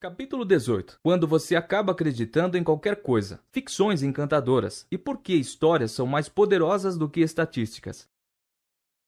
Capítulo 18. Quando você acaba acreditando em qualquer coisa. Ficções encantadoras. E por que histórias são mais poderosas do que estatísticas?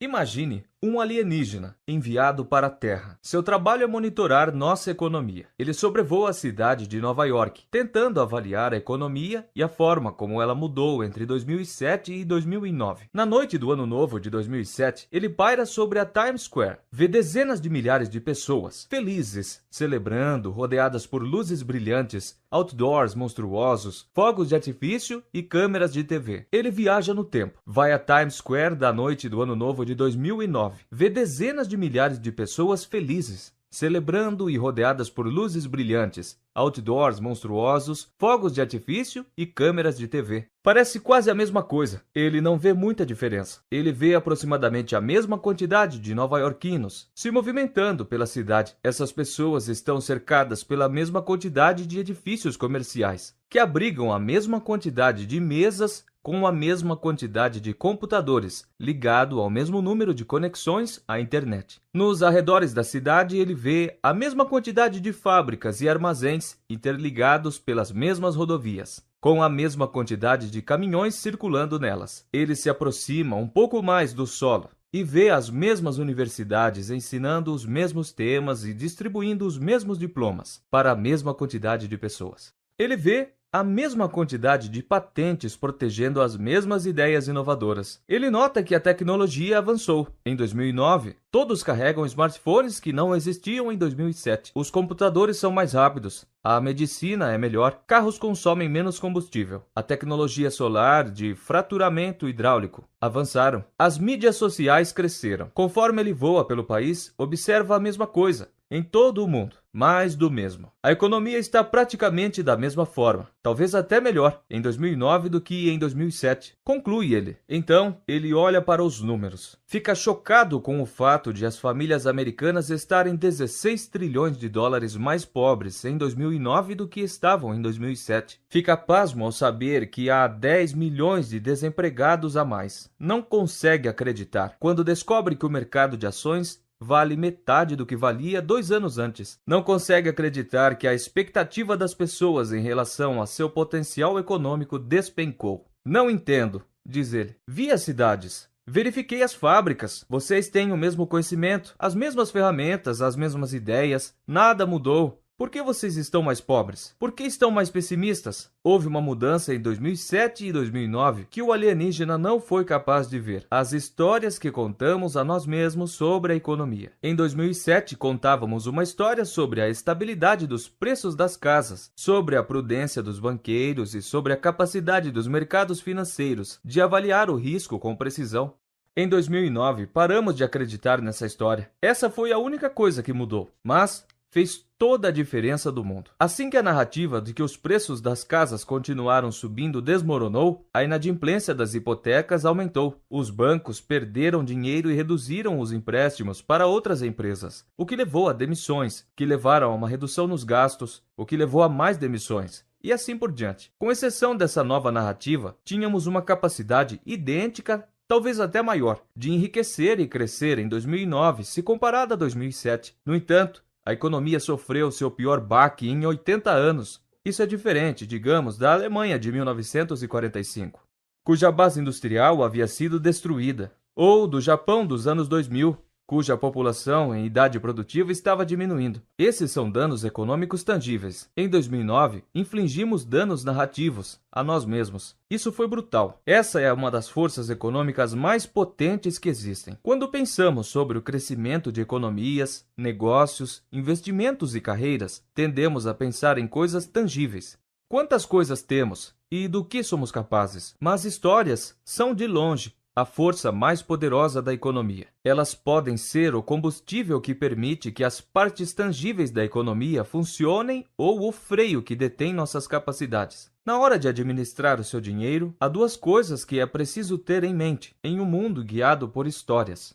Imagine um alienígena enviado para a Terra. Seu trabalho é monitorar nossa economia. Ele sobrevoa a cidade de Nova York, tentando avaliar a economia e a forma como ela mudou entre 2007 e 2009. Na noite do Ano Novo de 2007, ele paira sobre a Times Square. Vê dezenas de milhares de pessoas, felizes, celebrando, rodeadas por luzes brilhantes, outdoors monstruosos, fogos de artifício e câmeras de TV. Ele viaja no tempo. Vai a Times Square da noite do Ano Novo de 2009. Vê dezenas de milhares de pessoas felizes, celebrando e rodeadas por luzes brilhantes, outdoors monstruosos, fogos de artifício e câmeras de TV. Parece quase a mesma coisa. Ele não vê muita diferença. Ele vê aproximadamente a mesma quantidade de nova-iorquinos se movimentando pela cidade. Essas pessoas estão cercadas pela mesma quantidade de edifícios comerciais, que abrigam a mesma quantidade de mesas com a mesma quantidade de computadores, ligado ao mesmo número de conexões à internet. Nos arredores da cidade, ele vê a mesma quantidade de fábricas e armazéns interligados pelas mesmas rodovias, com a mesma quantidade de caminhões circulando nelas. Ele se aproxima um pouco mais do solo e vê as mesmas universidades ensinando os mesmos temas e distribuindo os mesmos diplomas para a mesma quantidade de pessoas. Ele vê a mesma quantidade de patentes protegendo as mesmas ideias inovadoras. Ele nota que a tecnologia avançou. Em 2009, todos carregam smartphones que não existiam em 2007. Os computadores são mais rápidos. A medicina é melhor. Carros consomem menos combustível. A tecnologia solar de fraturamento hidráulico avançaram. As mídias sociais cresceram. Conforme ele voa pelo país, observa a mesma coisa. Em todo o mundo, mais do mesmo. A economia está praticamente da mesma forma, talvez até melhor, em 2009 do que em 2007, conclui ele. Então, ele olha para os números. Fica chocado com o fato de as famílias americanas estarem 16 trilhões de dólares mais pobres em 2009 do que estavam em 2007. Fica pasmo ao saber que há 10 milhões de desempregados a mais. Não consegue acreditar quando descobre que o mercado de ações vale metade do que valia 2 anos antes. Não consegue acreditar que a expectativa das pessoas em relação a seu potencial econômico despencou. Não entendo, diz ele. Vi as cidades. Verifiquei as fábricas. Vocês têm o mesmo conhecimento, as mesmas ferramentas, as mesmas ideias. Nada mudou. Por que vocês estão mais pobres? Por que estão mais pessimistas? Houve uma mudança em 2007 e 2009 que o alienígena não foi capaz de ver. As histórias que contamos a nós mesmos sobre a economia. Em 2007, contávamos uma história sobre a estabilidade dos preços das casas, sobre a prudência dos banqueiros e sobre a capacidade dos mercados financeiros de avaliar o risco com precisão. Em 2009, paramos de acreditar nessa história. Essa foi a única coisa que mudou. Mas fez toda a diferença do mundo. Assim que a narrativa de que os preços das casas continuaram subindo desmoronou, a inadimplência das hipotecas aumentou. Os bancos perderam dinheiro e reduziram os empréstimos para outras empresas, o que levou a demissões, que levaram a uma redução nos gastos, o que levou a mais demissões. E assim por diante. Com exceção dessa nova narrativa, tínhamos uma capacidade idêntica, talvez até maior, de enriquecer e crescer em 2009 se comparada a 2007. No entanto, a economia sofreu seu pior baque em 80 anos. Isso é diferente, digamos, da Alemanha de 1945, cuja base industrial havia sido destruída, ou do Japão dos anos 2000, cuja população em idade produtiva estava diminuindo. Esses são danos econômicos tangíveis. Em 2009, infligimos danos narrativos a nós mesmos. Isso foi brutal. Essa é uma das forças econômicas mais potentes que existem. Quando pensamos sobre o crescimento de economias, negócios, investimentos e carreiras, tendemos a pensar em coisas tangíveis. Quantas coisas temos e do que somos capazes? Mas histórias são, de longe, a força mais poderosa da economia. Elas podem ser o combustível que permite que as partes tangíveis da economia funcionem ou o freio que detém nossas capacidades. Na hora de administrar o seu dinheiro, há 2 coisas que é preciso ter em mente em um mundo guiado por histórias.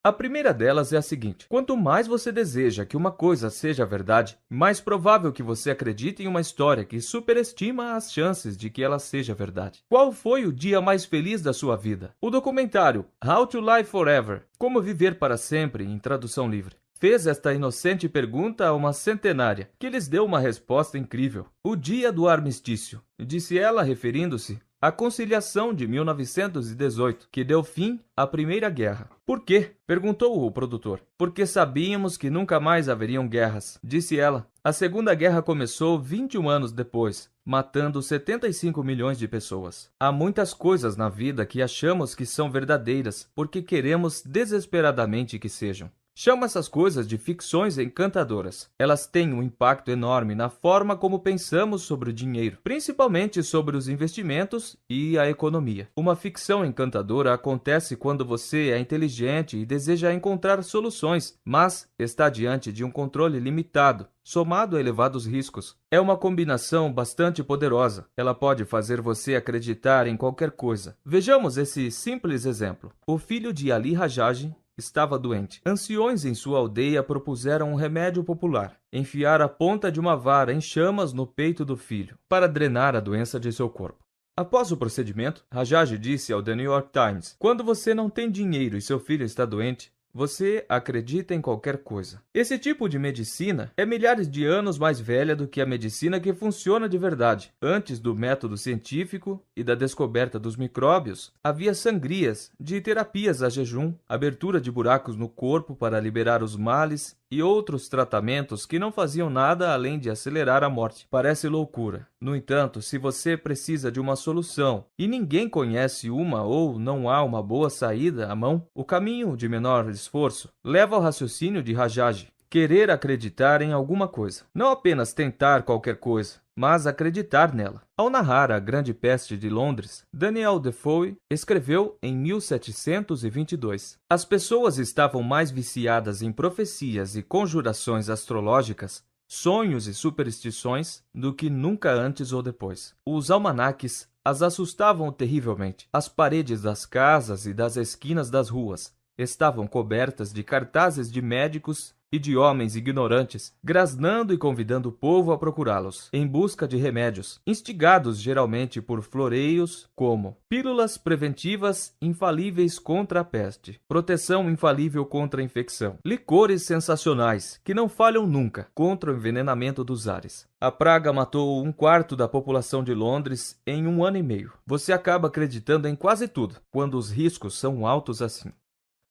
A primeira delas é a seguinte: quanto mais você deseja que uma coisa seja verdade, mais provável que você acredite em uma história que superestima as chances de que ela seja verdade. Qual foi o dia mais feliz da sua vida? O documentário How to Live Forever, Como Viver para Sempre, em tradução livre, Fez esta inocente pergunta a uma centenária, que lhes deu uma resposta incrível. O dia do armistício, disse ela, referindo-se à conciliação de 1918, que deu fim à Primeira Guerra. Por quê? Perguntou o produtor. Porque sabíamos que nunca mais haveriam guerras, disse ela. A Segunda Guerra começou 21 anos depois, matando 75 milhões de pessoas. Há muitas coisas na vida que achamos que são verdadeiras, porque queremos desesperadamente que sejam. Chamo essas coisas de ficções encantadoras. Elas têm um impacto enorme na forma como pensamos sobre o dinheiro, principalmente sobre os investimentos e a economia. Uma ficção encantadora acontece quando você é inteligente e deseja encontrar soluções, mas está diante de um controle limitado, somado a elevados riscos. É uma combinação bastante poderosa. Ela pode fazer você acreditar em qualquer coisa. Vejamos esse simples exemplo. O filho de Ali Rajaj estava doente. Anciões em sua aldeia propuseram um remédio popular: enfiar a ponta de uma vara em chamas no peito do filho, para drenar a doença de seu corpo. Após o procedimento, Rajaj disse ao The New York Times: quando você não tem dinheiro e seu filho está doente, você acredita em qualquer coisa. Esse tipo de medicina é milhares de anos mais velha do que a medicina que funciona de verdade. Antes do método científico e da descoberta dos micróbios, havia sangrias de terapias a jejum, abertura de buracos no corpo para liberar os males e outros tratamentos que não faziam nada além de acelerar a morte. Parece loucura. No entanto, se você precisa de uma solução e ninguém conhece uma ou não há uma boa saída à mão, o caminho de menor esforço leva ao raciocínio de Rajaj: querer acreditar em alguma coisa. Não apenas tentar qualquer coisa, mas acreditar nela. Ao narrar a Grande Peste de Londres, Daniel Defoe escreveu em 1722: as pessoas estavam mais viciadas em profecias e conjurações astrológicas, sonhos e superstições do que nunca antes ou depois. Os almanaques as assustavam terrivelmente. As paredes das casas e das esquinas das ruas estavam cobertas de cartazes de médicos e de homens ignorantes, grasnando e convidando o povo a procurá-los, em busca de remédios, instigados geralmente por floreios como pílulas preventivas infalíveis contra a peste, proteção infalível contra a infecção, licores sensacionais, que não falham nunca, contra o envenenamento dos ares. A praga matou 1/4 da população de Londres em 1 ano e meio. Você acaba acreditando em quase tudo, quando os riscos são altos assim.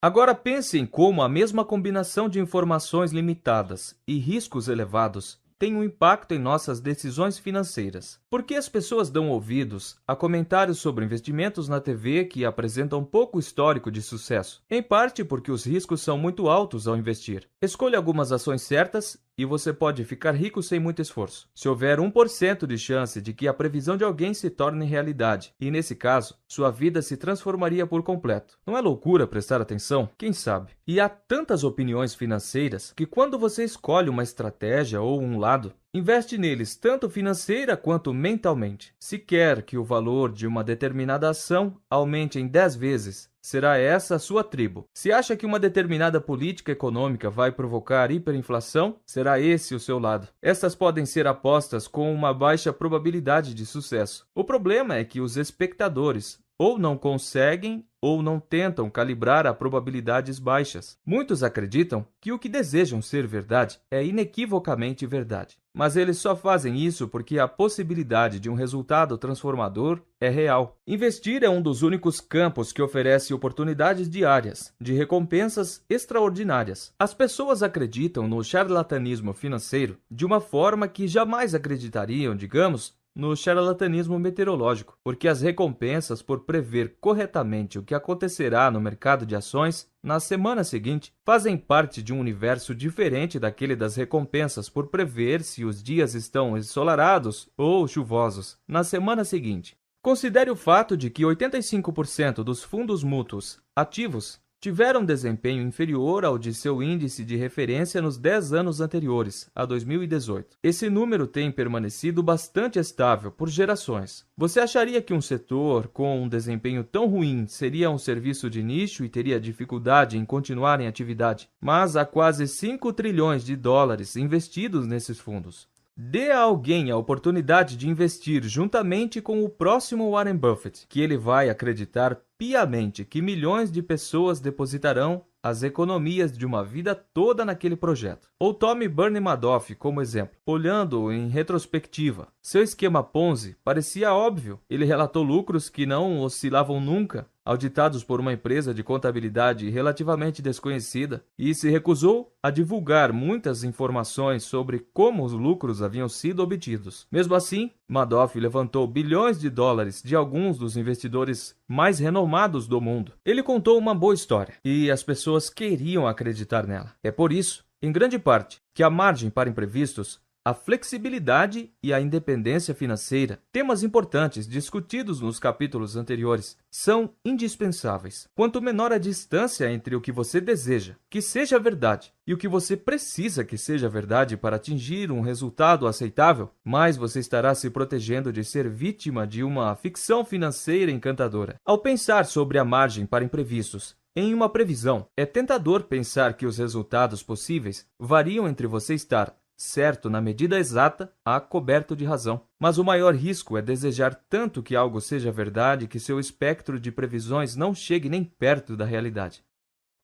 Agora pense em como a mesma combinação de informações limitadas e riscos elevados tem um impacto em nossas decisões financeiras. Por que as pessoas dão ouvidos a comentários sobre investimentos na TV que apresentam pouco histórico de sucesso? Em parte porque os riscos são muito altos ao investir. Escolha algumas ações certas e você pode ficar rico sem muito esforço. Se houver 1% de chance de que a previsão de alguém se torne realidade, e nesse caso, sua vida se transformaria por completo. Não é loucura prestar atenção? Quem sabe? E há tantas opiniões financeiras que quando você escolhe uma estratégia ou um lado, investe neles tanto financeira quanto mentalmente. Se quer que o valor de uma determinada ação aumente em 10 vezes, será essa a sua tribo. Se acha que uma determinada política econômica vai provocar hiperinflação, será esse o seu lado. Estas podem ser apostas com uma baixa probabilidade de sucesso. O problema é que os espectadores ou não conseguem ou não tentam calibrar a probabilidades baixas. Muitos acreditam que o que desejam ser verdade é inequivocamente verdade. Mas eles só fazem isso porque a possibilidade de um resultado transformador é real. Investir é um dos únicos campos que oferece oportunidades diárias, de recompensas extraordinárias. As pessoas acreditam no charlatanismo financeiro de uma forma que jamais acreditariam, digamos, no charlatanismo meteorológico, porque as recompensas por prever corretamente o que acontecerá no mercado de ações na semana seguinte fazem parte de um universo diferente daquele das recompensas por prever se os dias estão ensolarados ou chuvosos na semana seguinte. Considere o fato de que 85% dos fundos mútuos ativos tiveram desempenho inferior ao de seu índice de referência nos 10 anos anteriores, a 2018. Esse número tem permanecido bastante estável por gerações. Você acharia que um setor com um desempenho tão ruim seria um serviço de nicho e teria dificuldade em continuar em atividade? Mas há quase 5 trilhões de dólares investidos nesses fundos. Dê a alguém a oportunidade de investir juntamente com o próximo Warren Buffett, que ele vai acreditar piamente que milhões de pessoas depositarão as economias de uma vida toda naquele projeto. Ou tome Bernie Madoff como exemplo. Olhando em retrospectiva, seu esquema Ponzi parecia óbvio. Ele relatou lucros que não oscilavam nunca, auditados por uma empresa de contabilidade relativamente desconhecida, e se recusou a divulgar muitas informações sobre como os lucros haviam sido obtidos. Mesmo assim, Madoff levantou bilhões de dólares de alguns dos investidores mais renomados do mundo. Ele contou uma boa história, e as pessoas queriam acreditar nela. É por isso, em grande parte, que a margem para imprevistos, a flexibilidade e a independência financeira, temas importantes discutidos nos capítulos anteriores, são indispensáveis. Quanto menor a distância entre o que você deseja que seja verdade e o que você precisa que seja verdade para atingir um resultado aceitável, mais você estará se protegendo de ser vítima de uma ficção financeira encantadora. Ao pensar sobre a margem para imprevistos, em uma previsão, é tentador pensar que os resultados possíveis variam entre você estar certo na medida exata a coberto de razão. Mas o maior risco é desejar tanto que algo seja verdade que seu espectro de previsões não chegue nem perto da realidade.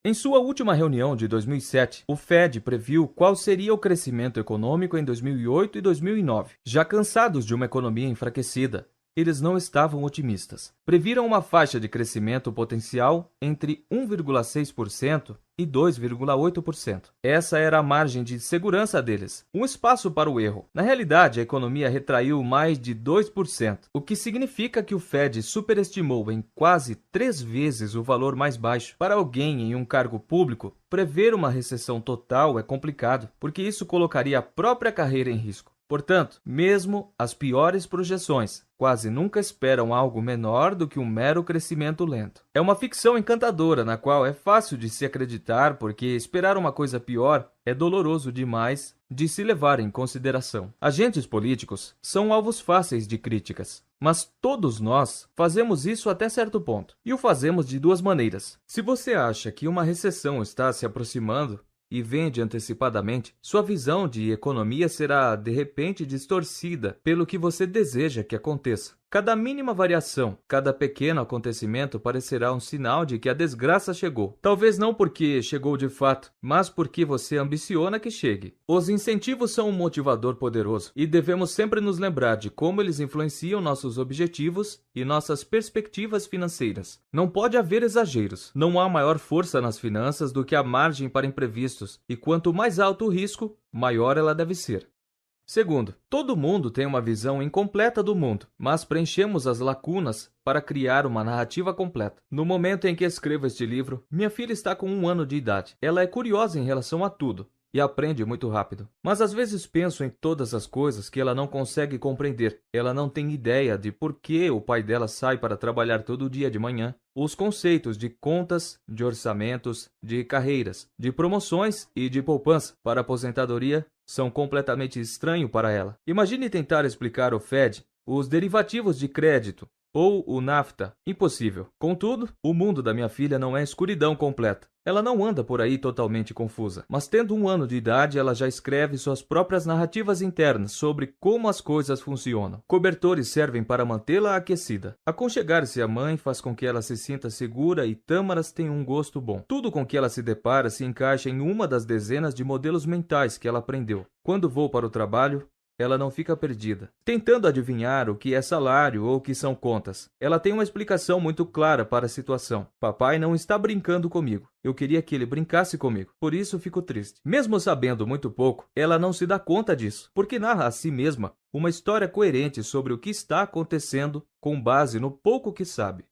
Em sua última reunião de 2007, o Fed previu qual seria o crescimento econômico em 2008 e 2009. Já cansados de uma economia enfraquecida, eles não estavam otimistas. Previram uma faixa de crescimento potencial entre 1,6% e 2,8%. Essa era a margem de segurança deles, um espaço para o erro. Na realidade, a economia retraiu mais de 2%, o que significa que o Fed superestimou em quase 3 vezes o valor mais baixo. Para alguém em um cargo público, prever uma recessão total é complicado, porque isso colocaria a própria carreira em risco. Portanto, mesmo as piores projeções quase nunca esperam algo menor do que um mero crescimento lento. É uma ficção encantadora na qual é fácil de se acreditar porque esperar uma coisa pior é doloroso demais de se levar em consideração. Agentes políticos são alvos fáceis de críticas, mas todos nós fazemos isso até certo ponto, e o fazemos de duas maneiras. Se você acha que uma recessão está se aproximando, e vende antecipadamente, sua visão de economia será de repente distorcida pelo que você deseja que aconteça. Cada mínima variação, cada pequeno acontecimento parecerá um sinal de que a desgraça chegou. Talvez não porque chegou de fato, mas porque você ambiciona que chegue. Os incentivos são um motivador poderoso e devemos sempre nos lembrar de como eles influenciam nossos objetivos e nossas perspectivas financeiras. Não pode haver exageros. Não há maior força nas finanças do que a margem para imprevistos, e quanto mais alto o risco, maior ela deve ser. Segundo, todo mundo tem uma visão incompleta do mundo, mas preenchemos as lacunas para criar uma narrativa completa. No momento em que escrevo este livro, minha filha está com 1 ano de idade. Ela é curiosa em relação a tudo e aprende muito rápido. Mas às vezes penso em todas as coisas que ela não consegue compreender. Ela não tem ideia de por que o pai dela sai para trabalhar todo dia de manhã. Os conceitos de contas, de orçamentos, de carreiras, de promoções e de poupança para aposentadoria são completamente estranhos para ela. Imagine tentar explicar ao Fed os derivativos de crédito ou o NAFTA. Impossível. Contudo, o mundo da minha filha não é escuridão completa. Ela não anda por aí totalmente confusa, mas tendo 1 ano de idade, ela já escreve suas próprias narrativas internas sobre como as coisas funcionam. Cobertores servem para mantê-la aquecida. Aconchegar-se à mãe faz com que ela se sinta segura e tâmaras têm um gosto bom. Tudo com que ela se depara se encaixa em uma das dezenas de modelos mentais que ela aprendeu. Quando vou para o trabalho, ela não fica perdida, tentando adivinhar o que é salário ou o que são contas. Ela tem uma explicação muito clara para a situação. Papai não está brincando comigo. Eu queria que ele brincasse comigo. Por isso fico triste. Mesmo sabendo muito pouco, ela não se dá conta disso, porque narra a si mesma uma história coerente sobre o que está acontecendo com base no pouco que sabe.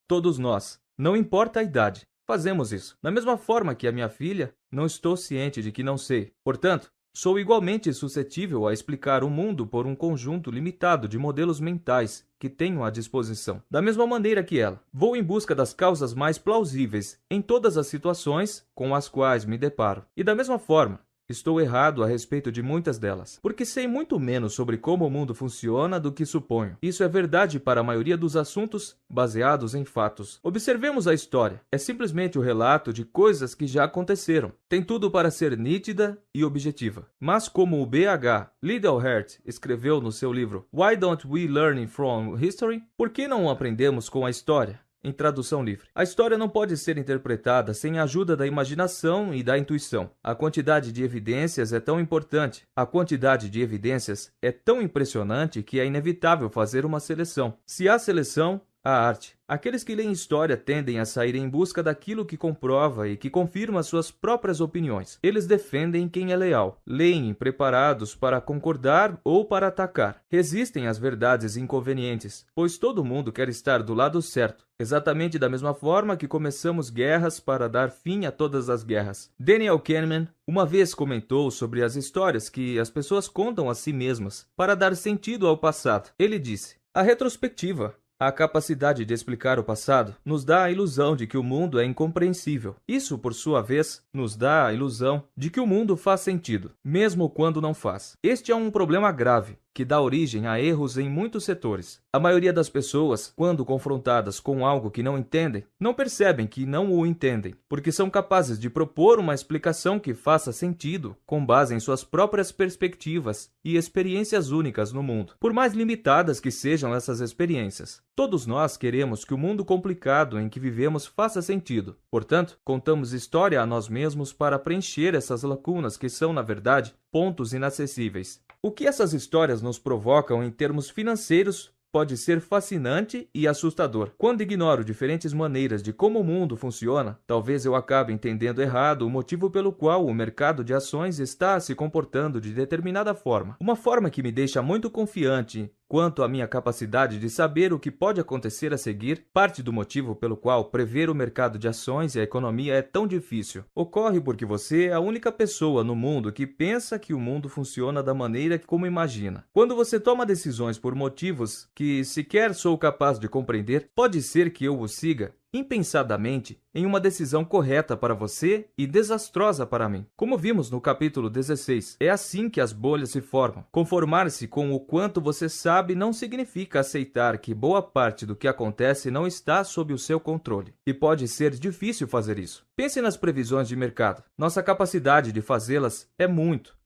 Todos nós, não importa a idade, fazemos isso. Da mesma forma que a minha filha, não estou ciente de que não sei. Portanto, sou igualmente suscetível a explicar o mundo por um conjunto limitado de modelos mentais que tenho à disposição. Da mesma maneira que ela, vou em busca das causas mais plausíveis em todas as situações com as quais me deparo. E da mesma forma, estou errado a respeito de muitas delas, porque sei muito menos sobre como o mundo funciona do que suponho. Isso é verdade para a maioria dos assuntos baseados em fatos. Observemos a história. É simplesmente o relato de coisas que já aconteceram. Tem tudo para ser nítida e objetiva. Mas como o B.H. Liddell-Hart escreveu no seu livro Why Don't We Learn from History? Por que não aprendemos com a história? em tradução livre. A história não pode ser interpretada sem a ajuda da imaginação e da intuição. A quantidade de evidências é tão importante, a quantidade de evidências é tão impressionante que é inevitável fazer uma seleção. Se há seleção, há arte. Aqueles que leem história tendem a sair em busca daquilo que comprova e que confirma suas próprias opiniões. Eles defendem quem é leal, leem preparados para concordar ou para atacar. Resistem às verdades inconvenientes, pois todo mundo quer estar do lado certo, exatamente da mesma forma que começamos guerras para dar fim a todas as guerras. Daniel Kahneman uma vez comentou sobre as histórias que as pessoas contam a si mesmas para dar sentido ao passado. Ele disse: a retrospectiva, a capacidade de explicar o passado, nos dá a ilusão de que o mundo é incompreensível. Isso, por sua vez, nos dá a ilusão de que o mundo faz sentido, mesmo quando não faz. Este é um problema grave, que dá origem a erros em muitos setores. A maioria das pessoas, quando confrontadas com algo que não entendem, não percebem que não o entendem, porque são capazes de propor uma explicação que faça sentido com base em suas próprias perspectivas e experiências únicas no mundo, por mais limitadas que sejam essas experiências. Todos nós queremos que o mundo complicado em que vivemos faça sentido. Portanto, contamos história a nós mesmos para preencher essas lacunas que são, na verdade, pontos inacessíveis. O que essas histórias nos provocam em termos financeiros pode ser fascinante e assustador. Quando ignoro diferentes maneiras de como o mundo funciona, talvez eu acabe entendendo errado o motivo pelo qual o mercado de ações está se comportando de determinada forma. Uma forma que me deixa muito confiante quanto à minha capacidade de saber o que pode acontecer a seguir. Parte do motivo pelo qual prever o mercado de ações e a economia é tão difícil ocorre porque você é a única pessoa no mundo que pensa que o mundo funciona da maneira como imagina. Quando você toma decisões por motivos que sequer sou capaz de compreender, pode ser que eu o siga impensadamente em uma decisão correta para você e desastrosa para mim. Como vimos no capítulo 16, é assim que as bolhas se formam. Conformar-se com o quanto você sabe não significa aceitar que boa parte do que acontece não está sob o seu controle. E pode ser difícil fazer isso. Pense nas previsões de mercado. Nossa capacidade de fazê-las é muito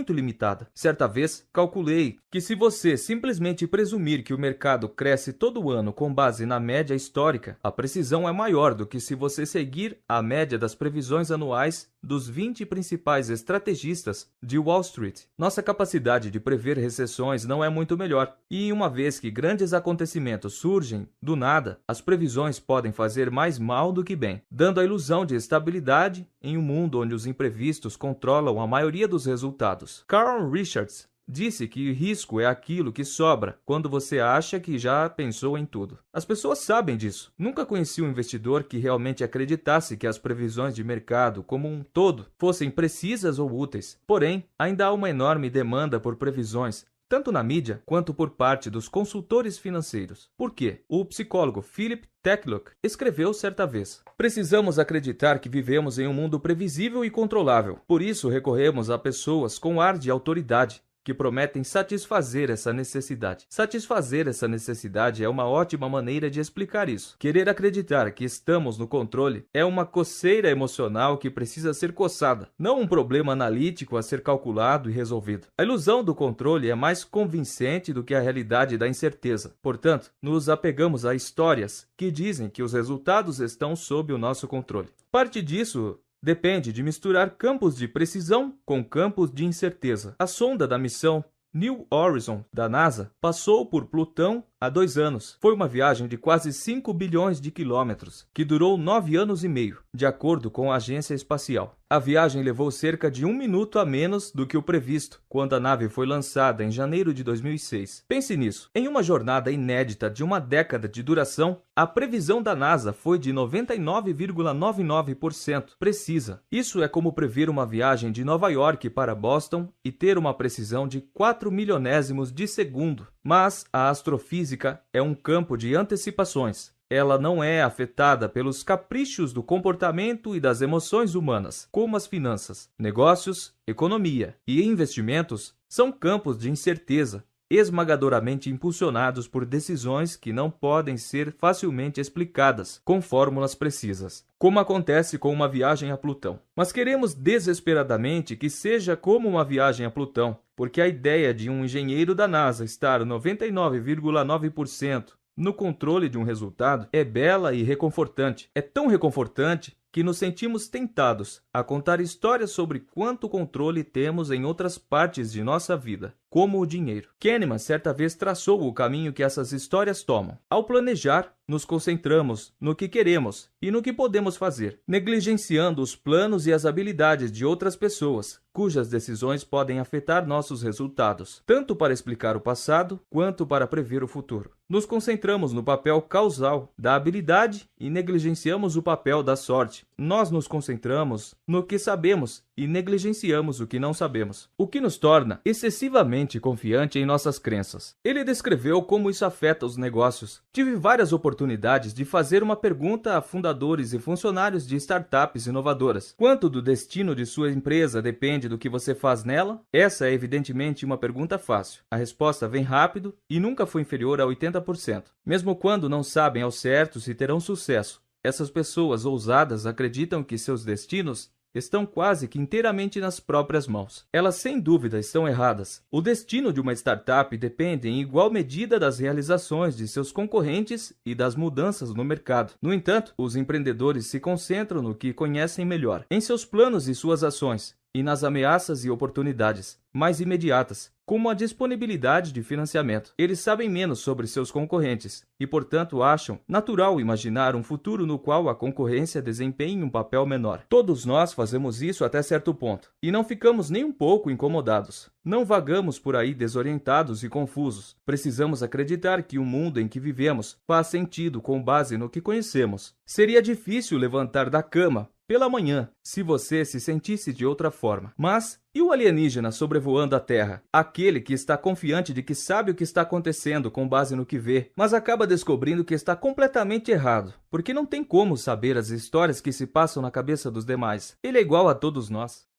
limitada. Certa vez, calculei que se você simplesmente presumir que o mercado cresce todo ano com base na média histórica, a precisão é maior do que se você seguir a média das previsões anuais dos 20 principais estrategistas de Wall Street. Nossa capacidade de prever recessões não é muito melhor, e uma vez que grandes acontecimentos surgem do nada, as previsões podem fazer mais mal do que bem, dando a ilusão de estabilidade em um mundo onde os imprevistos controlam a maioria dos resultados. Carl Richards disse que risco é aquilo que sobra quando você acha que já pensou em tudo. As pessoas sabem disso. Nunca conheci um investidor que realmente acreditasse que as previsões de mercado como um todo fossem precisas ou úteis. Porém, ainda há uma enorme demanda por previsões, tanto na mídia quanto por parte dos consultores financeiros. Por quê? O psicólogo Philip Tetlock escreveu certa vez: precisamos acreditar que vivemos em um mundo previsível e controlável. Por isso recorremos a pessoas com ar de autoridade, que prometem satisfazer essa necessidade. Satisfazer essa necessidade é uma ótima maneira de explicar isso. Querer acreditar que estamos no controle é uma coceira emocional que precisa ser coçada, não um problema analítico a ser calculado e resolvido. A ilusão do controle é mais convincente do que a realidade da incerteza. Portanto, nos apegamos a histórias que dizem que os resultados estão sob o nosso controle. Parte disso depende de misturar campos de precisão com campos de incerteza. A sonda da missão New Horizon da NASA passou por Plutão há 2 anos. Foi uma viagem de quase 5 bilhões de quilômetros, que durou 9 anos e meio, de acordo com a agência espacial. A viagem levou cerca de 1 minuto a menos do que o previsto, quando a nave foi lançada em janeiro de 2006. Pense nisso. Em uma jornada inédita de uma década de duração, a previsão da NASA foi de 99,99% precisa. Isso é como prever uma viagem de Nova York para Boston e ter uma precisão de 4 milionésimos de segundo. Mas a astrofísica é um campo de antecipações. Ela não é afetada pelos caprichos do comportamento e das emoções humanas, como as finanças. Negócios, economia e investimentos são campos de incerteza, esmagadoramente impulsionados por decisões que não podem ser facilmente explicadas com fórmulas precisas, como acontece com uma viagem a Plutão. Mas queremos desesperadamente que seja como uma viagem a Plutão, porque a ideia de um engenheiro da NASA estar 99,9% no controle de um resultado é bela e reconfortante. É tão reconfortante que nos sentimos tentados a contar histórias sobre quanto controle temos em outras partes de nossa vida, como o dinheiro. Kahneman certa vez traçou o caminho que essas histórias tomam. Ao planejar, nos concentramos no que queremos e no que podemos fazer, negligenciando os planos e as habilidades de outras pessoas, cujas decisões podem afetar nossos resultados, tanto para explicar o passado quanto para prever o futuro. Nos concentramos no papel causal da habilidade e negligenciamos o papel da sorte. Nós nos concentramos no que sabemos e negligenciamos o que não sabemos, o que nos torna excessivamente confiante em nossas crenças. Ele descreveu como isso afeta os negócios. Tive várias oportunidades de fazer uma pergunta a fundadores e funcionários de startups inovadoras. Quanto do destino de sua empresa depende do que você faz nela? Essa é evidentemente uma pergunta fácil. A resposta vem rápido e nunca foi inferior a 80%. Mesmo quando não sabem ao certo se terão sucesso, essas pessoas ousadas acreditam que seus destinos estão quase que inteiramente nas próprias mãos. Elas sem dúvida estão erradas. O destino de uma startup depende em igual medida das realizações de seus concorrentes e das mudanças no mercado. No entanto, os empreendedores se concentram no que conhecem melhor, em seus planos e suas ações, e nas ameaças e oportunidades mais imediatas, como a disponibilidade de financiamento. Eles sabem menos sobre seus concorrentes e, portanto, acham natural imaginar um futuro no qual a concorrência desempenhe um papel menor. Todos nós fazemos isso até certo ponto, e não ficamos nem um pouco incomodados. Não vagamos por aí desorientados e confusos. Precisamos acreditar que o mundo em que vivemos faz sentido com base no que conhecemos. Seria difícil levantar da cama pela manhã, se você se sentisse de outra forma. Mas, e o alienígena sobrevoando a Terra? Aquele que está confiante de que sabe o que está acontecendo com base no que vê, mas acaba descobrindo que está completamente errado, porque não tem como saber as histórias que se passam na cabeça dos demais. Ele é igual a todos nós.